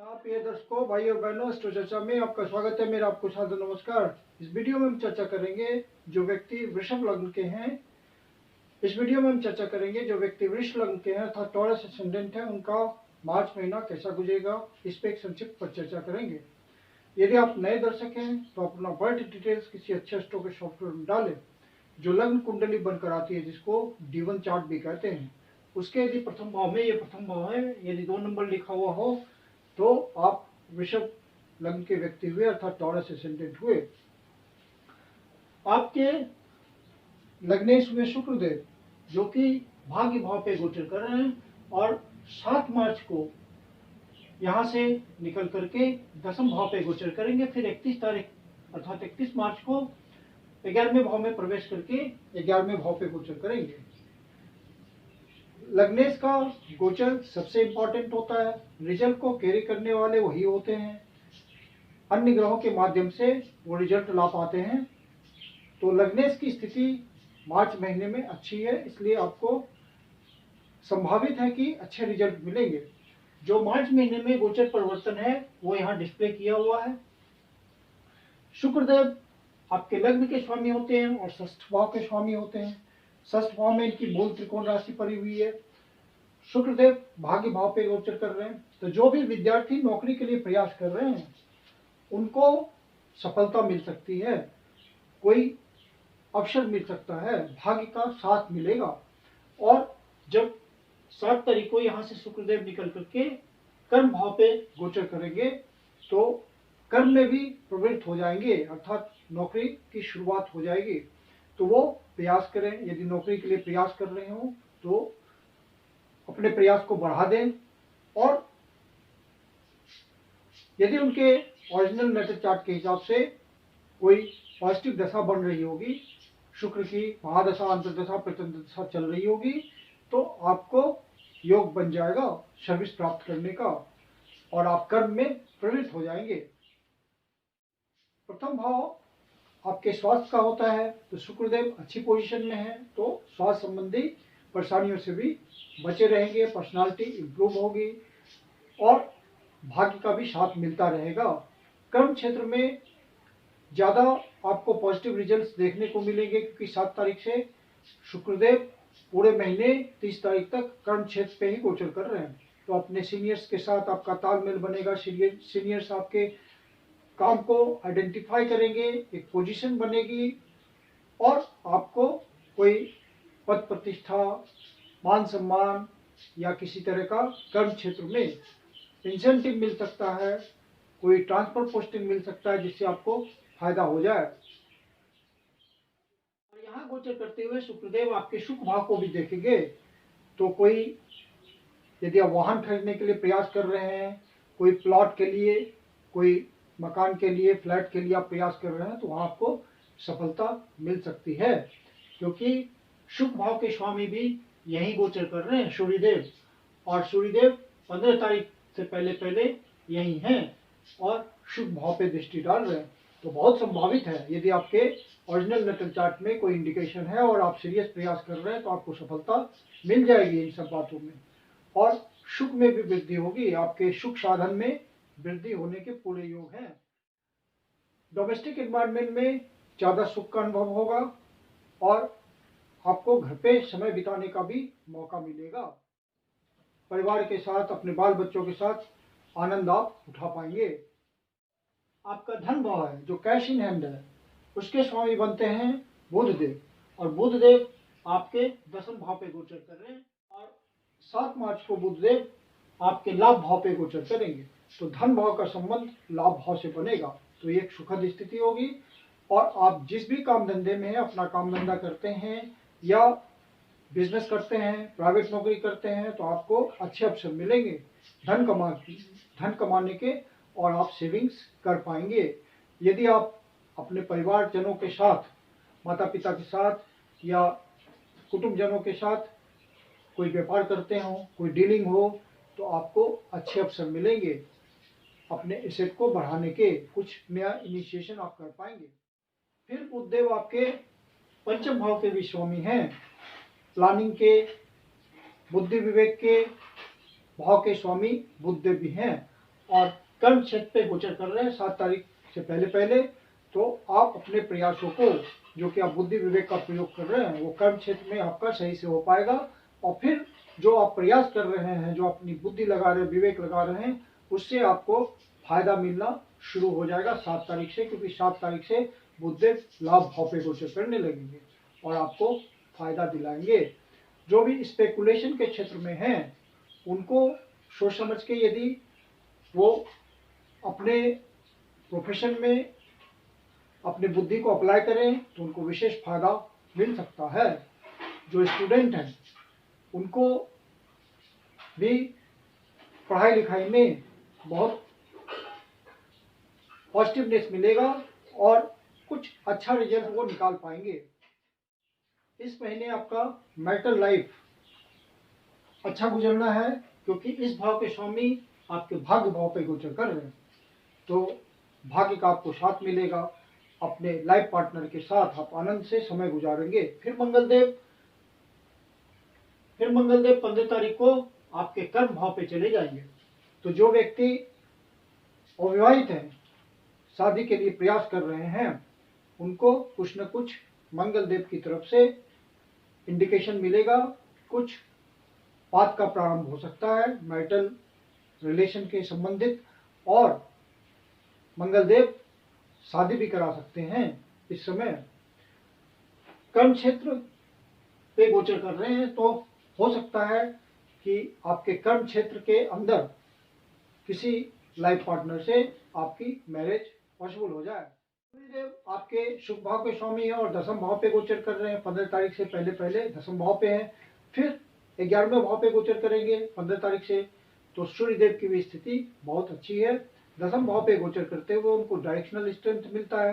प्रिय दर्शकों, भाई और बहनों, अस्ट्रो चर्चा में आपका स्वागत है। मेरा आपको सादर नमस्कार। इस वीडियो में हम चर्चा करेंगे जो व्यक्ति वृषभ लग्न के हैं। इस वीडियो में हम चर्चा करेंगे जो व्यक्ति वृषभ लग्न के हैं अर्थात टॉरस एसेंडेंट है, उनका मार्च महीना कैसा गुजरेगा, इस पर एक संक्षिप्त पर चर्चा करेंगे। यदि आप नए दर्शक हैं तो अपना बर्थ डिटेल्स किसी अच्छे एस्ट्रो के सॉफ्टवेयर में डालें जो लग्न कुंडली बनकर आती है, जिसको D1 चार्ट भी कहते हैं। उसके यदि प्रथम भाव में, ये प्रथम भाव है, यदि 2 नंबर लिखा हुआ हो तो आप वृषभ लग्न के व्यक्ति हुए अर्थात टॉरस एसेंडेंट हुए। आपके लग्नेश हुए शुक्रदेव जो कि भाग्य भाव पे गोचर कर रहे हैं और 7 मार्च को यहाँ से निकल करके 10वें भाव पे गोचर करेंगे। फिर 31 तारीख अर्थात 31 मार्च को 11वें भाव में प्रवेश करके 11वें भाव पे गोचर करेंगे। लग्नेश का गोचर सबसे इंपॉर्टेंट होता है। रिजल्ट को कैरी करने वाले वही होते हैं, अन्य ग्रहों के माध्यम से वो रिजल्ट ला पाते हैं। तो लग्नेश की स्थिति मार्च महीने में अच्छी है, इसलिए आपको संभावित है कि अच्छे रिजल्ट मिलेंगे। जो मार्च महीने में गोचर परिवर्तन है वो यहाँ डिस्प्ले किया हुआ है। शुक्रदेव आपके लग्न के स्वामी होते हैं और षष्ठ भाव के स्वामी होते हैं। षष्ठ भाव में इनकी मूल त्रिकोण राशि पड़ी हुई है। शुक्रदेव भाग्य भाव पे गोचर कर रहे हैं। तो जो भी विद्यार्थी नौकरी के लिए प्रयास कर रहे हैं उनको सफलता मिल सकती है, कोई अवसर मिल सकता है, भाग्य का साथ मिलेगा। और जब 7 तारीख को यहाँ से शुक्रदेव निकल करके कर्म भाव पे गोचर करेंगे तो कर्म में भी प्रवृत्त हो जाएंगे अर्थात नौकरी की शुरुआत हो जाएगी। तो वो प्रयास करें, यदि नौकरी के लिए प्रयास कर रहे हो तो अपने प्रयास को बढ़ा दें। और यदि उनके ओरिजिनल नेटल चार्ट के हिसाब से कोई पॉजिटिव दशा बन रही होगी, शुक्र की महादशा, अंतर्दशा, प्रत्यंत दशा चल रही होगी, तो आपको योग बन जाएगा सर्विस प्राप्त करने का और आप कर्म में प्रवृत्त हो जाएंगे। प्रथम भाव आपके स्वास्थ्य का होता है, तो शुक्रदेव अच्छी पोजीशन में है तो स्वास्थ्य संबंधी परेशानियों से भी बचे रहेंगे, पर्सनालिटी इंप्रूव होगी और भाग्य का भी साथ मिलता रहेगा। कर्म क्षेत्र में ज़्यादा आपको पॉजिटिव रिजल्ट्स देखने को मिलेंगे क्योंकि 7 तारीख से शुक्रदेव पूरे महीने 30 तारीख तक कर्म क्षेत्र पे ही गोचर कर रहे हैं। तो अपने सीनियर्स के साथ आपका तालमेल बनेगा, सीनियर्स आपके काम को आइडेंटिफाई करेंगे, एक पोजीशन बनेगी और आपको कोई पद प्रतिष्ठा, मान सम्मान या किसी तरह का कर्म क्षेत्र में इंसेंटिव मिल सकता है, कोई ट्रांसफर पोस्टिंग मिल सकता है जिससे आपको फायदा हो जाए। और यहाँ गोचर करते हुए शुक्रदेव आपके सुख भाव को भी देखेंगे। तो कोई यदि आप वाहन खरीदने के लिए प्रयास कर रहे हैं, कोई प्लॉट के लिए, कोई मकान के लिए, फ्लैट के लिए आप प्रयास कर रहे हैं तो वहाँ आपको सफलता मिल सकती है क्योंकि शुभ भाव के स्वामी भी यही गोचर कर रहे हैं, सूर्यदेव। और सूर्यदेव 15 तारीख से पहले पहले यही हैं और शुभ भाव पे दृष्टि डाल रहे हैं। तो बहुत संभावित है, यदि आपके ओरिजिनल नेटल चार्ट में कोई इंडिकेशन है और आप सीरियस प्रयास कर रहे हैं तो आपको सफलता मिल जाएगी इन सब बातों में। और सुख में भी वृद्धि होगी, आपके सुख साधन में वृद्धि होने के पूरे योग हैं। डोमेस्टिक एनवायरनमेंट में ज़्यादा सुख का अनुभव होगा और आपको घर पे समय बिताने का भी मौका मिलेगा। परिवार के साथ, अपने बाल बच्चों के साथ आनंद आप उठा पाएंगे। आपका धन भाव है जो कैश इन हैंड है, उसके स्वामी बनते हैं बुधदेव और बुधदेव आपके 10वें भाव पे गोचर कर रहे हैं और 7 मार्च को बुधदेव आपके लाभ भाव पे गोचर करेंगे। तो धन भाव का संबंध लाभ भाव से बनेगा, तो ये एक सुखद स्थिति होगी। और आप जिस भी काम धंधे में हैं, अपना काम धंधा करते हैं या बिजनेस करते हैं, प्राइवेट नौकरी करते हैं, तो आपको अच्छे अवसर मिलेंगे धन कमाने के और आप सेविंग्स कर पाएंगे। यदि आप अपने परिवारजनों के साथ, माता पिता के साथ या कुटुंबजनों के साथ कोई व्यापार करते हो, कोई डीलिंग हो, तो आपको अच्छे अवसर मिलेंगे अपने एसेट को बढ़ाने के, कुछ नया इनिशिएशन आप कर पाएंगे। फिर बुधदेव आपके 5वें भाव के भी स्वामी हैं, प्लानिंग के, बुद्धि विवेक के भाव के स्वामी बुधदेव भी हैं और कर्म क्षेत्र पे गोचर कर रहे हैं 7 तारीख से पहले पहले, तो आप अपने प्रयासों को, जो कि आप बुद्धि विवेक का प्रयोग कर रहे हैं, वो कर्म क्षेत्र में आपका सही से हो पाएगा। और फिर जो आप प्रयास कर रहे हैं, जो अपनी बुद्धि लगा रहे हैं, विवेक लगा रहे हैं, उससे आपको फायदा मिलना शुरू हो जाएगा 7 तारीख से, क्योंकि 7 तारीख से बुधदेव लाभ भाव पे गोचर करने लगेंगे और आपको फायदा दिलाएंगे। जो भी स्पेकुलेशन के क्षेत्र में हैं, उनको सोच समझ के यदि वो अपने प्रोफेशन में अपनी बुद्धि को अप्लाई करें तो उनको विशेष फायदा मिल सकता है। जो स्टूडेंट हैं उनको भी पढ़ाई लिखाई में बहुत पॉजिटिवनेस मिलेगा और कुछ अच्छा रिजल्ट वो निकाल पाएंगे। इस महीने आपका मैरिटल लाइफ अच्छा गुजरना है, क्योंकि इस भाव के स्वामी आपके भाग्य भाव पे गोचर कर रहे हैं, तो भाग्य का आपको साथ मिलेगा। अपने लाइफ पार्टनर के साथ आप आनंद से समय गुजारेंगे। फिर मंगलदेव 15 तारीख को आपके कर्म भाव पे चले जाएंगे। तो जो व्यक्ति अविवाहित हैं, शादी के लिए प्रयास कर रहे हैं, उनको कुछ न कुछ मंगलदेव की तरफ से इंडिकेशन मिलेगा। कुछ बात का प्रारंभ हो सकता है मैरिटल रिलेशन के संबंधित, और मंगलदेव शादी भी करा सकते हैं। इस समय कर्म क्षेत्र पे गोचर कर रहे हैं, तो हो सकता है कि आपके कर्म क्षेत्र के अंदर किसी लाइफ पार्टनर से आपकी मैरिज पॉसिबल हो जाए। शनिदेव आपके शुभ भाव के स्वामी हैं और दसम भाव पे गोचर कर रहे हैं। 15 तारीख से पहले पहले दसम भाव पे हैं, फिर 11वें भाव पे गोचर करेंगे 15 तारीख से। तो सूर्यदेव की भी स्थिति बहुत अच्छी है। दसम भाव पे गोचर करते हुए उनको डायरेक्शनल स्ट्रेंथ मिलता है,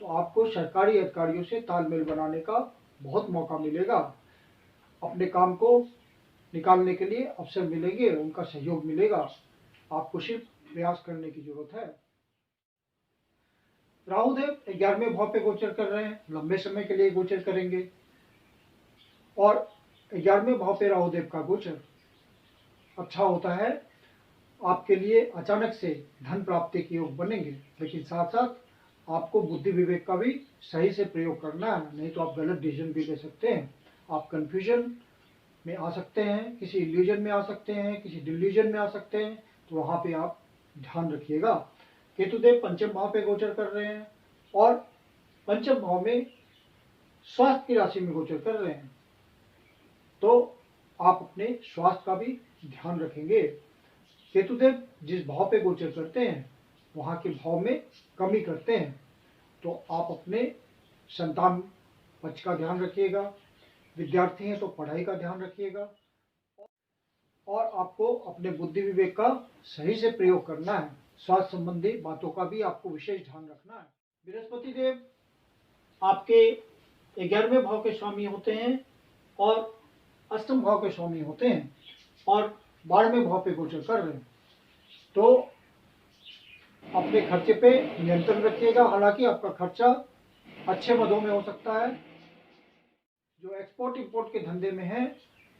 तो आपको सरकारी अधिकारियों से तालमेल बनाने का बहुत मौका मिलेगा। अपने काम को निकालने के लिए अवसर मिलेंगे, उनका सहयोग मिलेगा। आपको सिर्फ प्रयास करने की जरूरत है। राहुदेव 11वें भाव पे गोचर कर रहे हैं, लंबे समय के लिए गोचर करेंगे, और 11वें भाव पे राहुदेव का गोचर अच्छा होता है। आपके लिए अचानक से धन प्राप्ति के योग बनेंगे, लेकिन साथ साथ आपको बुद्धि विवेक का भी सही से प्रयोग करना है, नहीं तो आप गलत डिसीजन भी ले सकते हैं। आप कंफ्यूजन में आ सकते हैं, किसी इल्यूजन में आ सकते हैं, किसी डिल्यूजन में आ सकते हैं, तो वहाँ पे आप ध्यान रखिएगा। केतुदेव पंचम भाव पे गोचर कर रहे हैं और पंचम भाव में स्वास्थ्य की राशि में गोचर कर रहे हैं, तो आप अपने स्वास्थ्य का भी ध्यान रखेंगे। केतुदेव जिस भाव पे गोचर करते हैं वहाँ के भाव में कमी करते हैं, तो आप अपने संतान पक्ष का ध्यान रखिएगा। विद्यार्थी हैं तो पढ़ाई का ध्यान रखिएगा, और आपको अपने बुद्धि विवेक का सही से प्रयोग करना है। स्वास्थ्य संबंधी बातों का भी आपको विशेष ध्यान रखना है। बृहस्पति देव आपके 11वें भाव के स्वामी होते हैं और अष्टम भाव के स्वामी होते हैं, और 12वें भाव पे गोचर कर रहे हैं, तो अपने खर्चे पे नियंत्रण रखिएगा। हालांकि आपका खर्चा अच्छे मदों में हो सकता है। जो एक्सपोर्ट इंपोर्ट के धंधे में हैं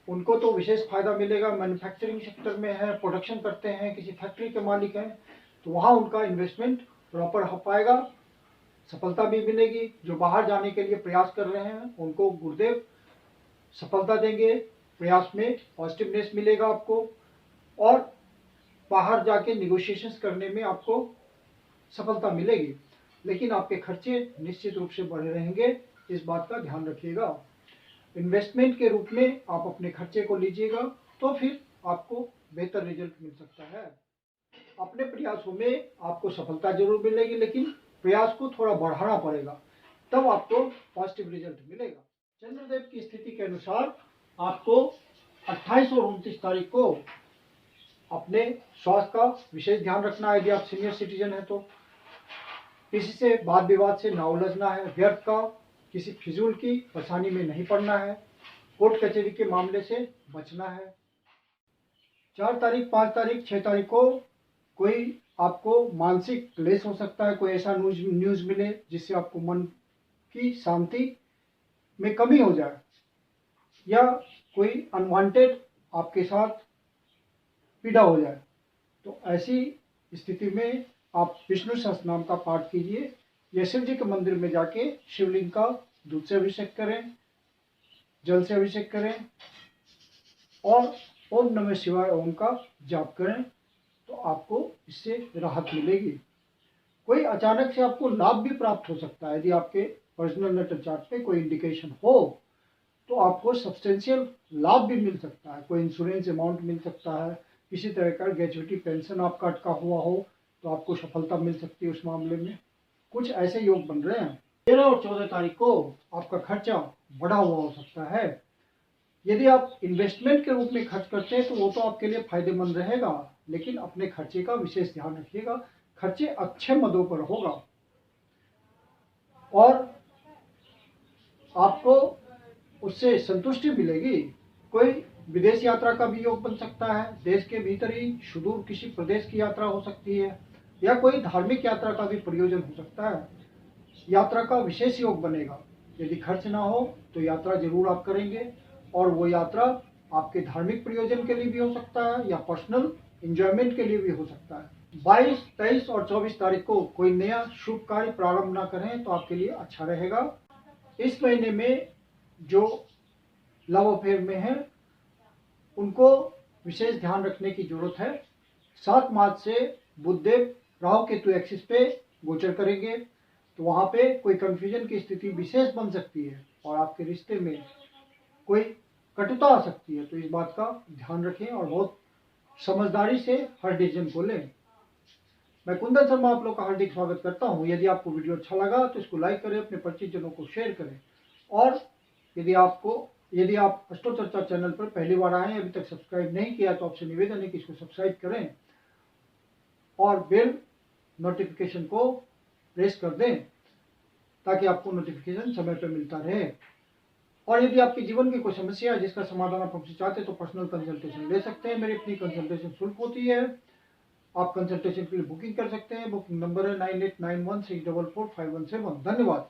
उनको तो विशेष फायदा मिलेगा। मैन्युफैक्चरिंग सेक्टर में है, प्रोडक्शन करते हैं, किसी फैक्ट्री के मालिक हैं, तो वहाँ उनका इन्वेस्टमेंट प्रॉपर हो पाएगा, सफलता भी मिलेगी। जो बाहर जाने के लिए प्रयास कर रहे हैं उनको गुरुदेव सफलता देंगे, प्रयास में पॉजिटिवनेस मिलेगा आपको, और बाहर जाके निगोशिएशंस करने में आपको सफलता मिलेगी। लेकिन आपके खर्चे निश्चित रूप से बढ़े रहेंगे, इस बात का ध्यान रखिएगा। इन्वेस्टमेंट के रूप में आप अपने खर्चे को लीजिएगा, तो फिर आपको बेहतर रिजल्ट मिल सकता है। अपने प्रयासों में आपको सफलता जरूर मिलेगी, लेकिन प्रयास को थोड़ा बढ़ाना पड़ेगा, तब आपको पॉजिटिव रिजल्ट मिलेगा। चंद्रदेव की स्थिति के अनुसार आपको 28 और 29 तारीख को अपने स्वास्थ्य का विशेष ध्यान रखना है। यदि आप सीनियर सिटीजन हैं तो किसी से वाद विवाद से ना उलझना है, व्यर्थ का किसी फिजूल की परेशानी में नहीं पड़ना है, कोर्ट कचहरी के मामले से बचना है। 4 तारीख, 5 तारीख, 6 तारीख को कोई आपको मानसिक क्लेश हो सकता है। कोई ऐसा न्यूज मिले जिससे आपको मन की शांति में कमी हो जाए, या कोई अनवांटेड आपके साथ पीड़ा हो जाए, तो ऐसी स्थिति में आप विष्णु सहस्त्रनाम का पाठ कीजिए या शिव जी के मंदिर में जाके शिवलिंग का दूध से अभिषेक करें, जल से अभिषेक करें और ओम नमः शिवाय ओम का जाप करें, तो आपको इससे राहत मिलेगी। कोई अचानक से आपको लाभ भी प्राप्त हो सकता है। यदि आपके पर्सनल नेटल चार्ट पे कोई इंडिकेशन हो तो आपको सब्सटेंशियल लाभ भी मिल सकता है। कोई इंश्योरेंस अमाउंट मिल सकता है, किसी तरह का ग्रेजुएटी पेंशन आपका अटका हुआ हो तो आपको सफलता मिल सकती है उस मामले में। कुछ ऐसे योग बन रहे हैं। 13 और 14 तारीख को आपका खर्चा बढ़ा हुआ हो सकता है। यदि आप इन्वेस्टमेंट के रूप में खर्च करते हैं तो वो तो आपके लिए फायदेमंद रहेगा, लेकिन अपने खर्चे का विशेष ध्यान रखिएगा। खर्चे अच्छे मदों पर होगा और आपको उससे संतुष्टि मिलेगी। कोई विदेश यात्रा का भी योग बन सकता है, देश के भीतर ही सुदूर किसी प्रदेश की यात्रा हो सकती है, या कोई धार्मिक यात्रा का भी प्रयोजन हो सकता है। यात्रा का विशेष योग बनेगा। यदि खर्च ना हो तो यात्रा जरूर आप करेंगे, और वो यात्रा आपके धार्मिक प्रयोजन के लिए भी हो सकता है या पर्सनल एंजॉयमेंट के लिए भी हो सकता है। 22, 23 और 24 तारीख को कोई नया शुभ कार्य प्रारंभ ना करें तो आपके लिए अच्छा रहेगा। इस महीने में जो लव अफेयर में है उनको विशेष ध्यान रखने की जरूरत है। 7 मार्च से बुधदेव राहु केतु एक्सिस पे गोचर करेंगे, तो वहां पे कोई कंफ्यूजन की स्थिति विशेष बन सकती है और आपके रिश्ते में कोई कटुता आ सकती है। तो इस बात का ध्यान रखें और बहुत समझदारी से हर डिसीजन को लें। मैं कुंदन शर्मा आप लोग का हार्दिक स्वागत करता हूं। यदि आपको वीडियो अच्छा लगा तो इसको लाइक करें, अपने परिचित जनों को शेयर करें, और यदि आप अष्टो चर्चा चैनल पर पहली बार आए हैं, अभी तक सब्सक्राइब नहीं किया, तो आपसे निवेदन है कि इसको सब्सक्राइब करें और बेल नोटिफिकेशन को प्रेस कर दें ताकि आपको नोटिफिकेशन समय पर मिलता रहे। और यदि आपके जीवन की कोई समस्या है जिसका समाधान आप हमसे चाहते हैं तो पर्सनल कंसल्टेशन ले सकते हैं। मेरी अपनी कंसल्टेशन शुल्क होती है। आप कंसल्टेशन के लिए बुकिंग कर सकते हैं। बुकिंग नंबर है 9891644517। धन्यवाद।